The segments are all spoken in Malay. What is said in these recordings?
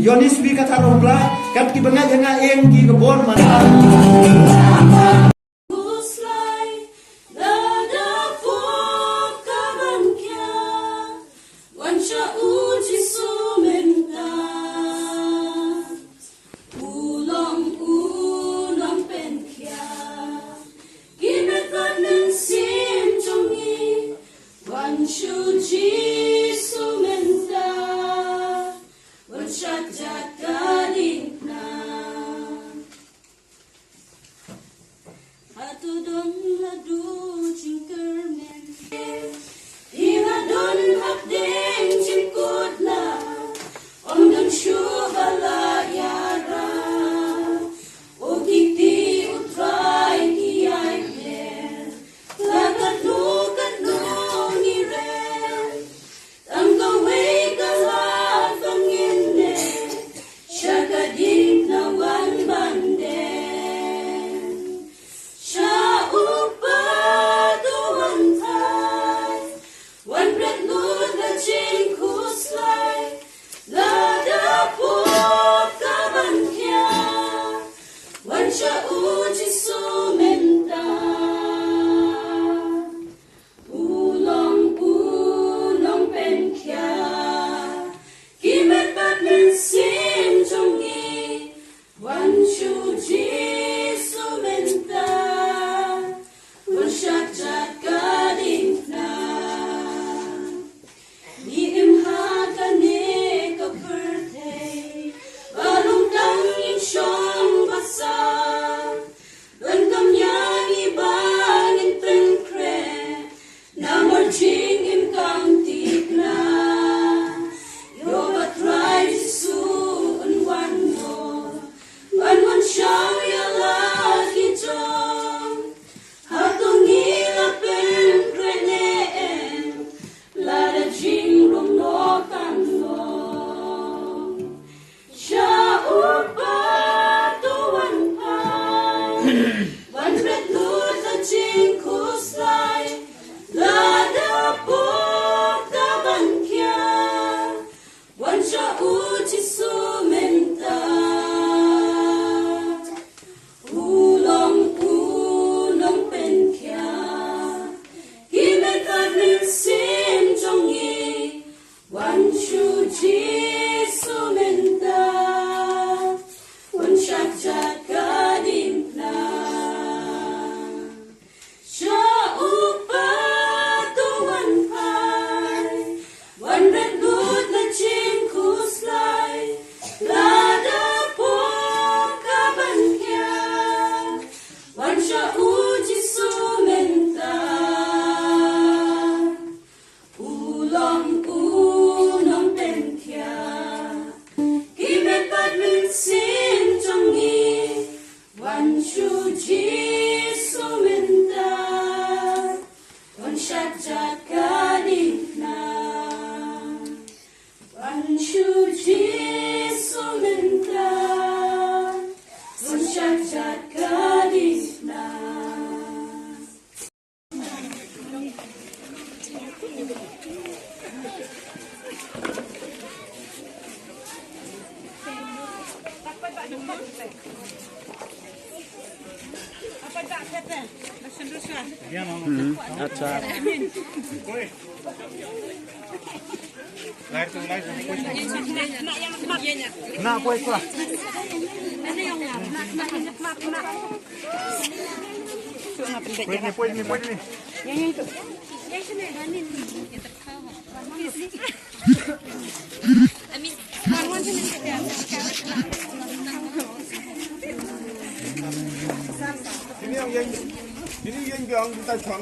Yonis bi kata rombla kat ki benga janga eng ki kebon masa One red moon the chinkus lai la da po da ban kia one sha uchi su menta ulong pen kia hi me ta rin sim trong yi one shu ji su menta one sha cha ka dim na sha upa tu one pai one red good la chin kus lai la da po ka ban kia one sha uji su menta ulong pen kia ki me pat min sim trong gi one shu ji su menta one sha cha ka di na one shu ji su menta one sha cha ka di na अच्छा ना कोई का poin ni ini yang kita chọn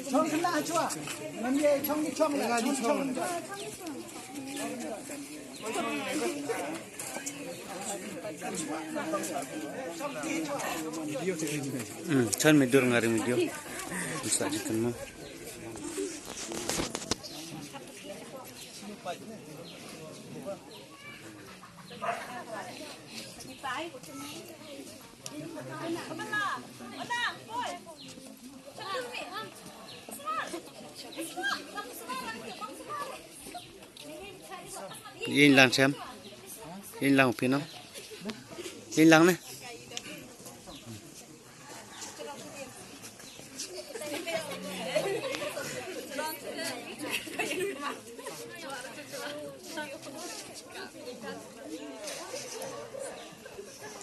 청 하나 좋아. 남자 청기 청 하나 청. Chan video ngari video bisa ditemu. Yên lặng xem, yên lặng phía nó, yên lặng này.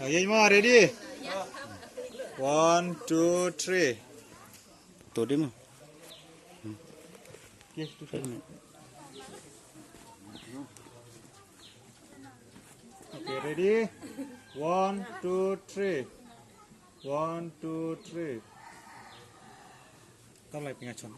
Are you ready? 1, 2, 3. Tuh dia mah. Okay, ready? 1, 2, 3. 1, 2, 3. Tao lại pengen chọn.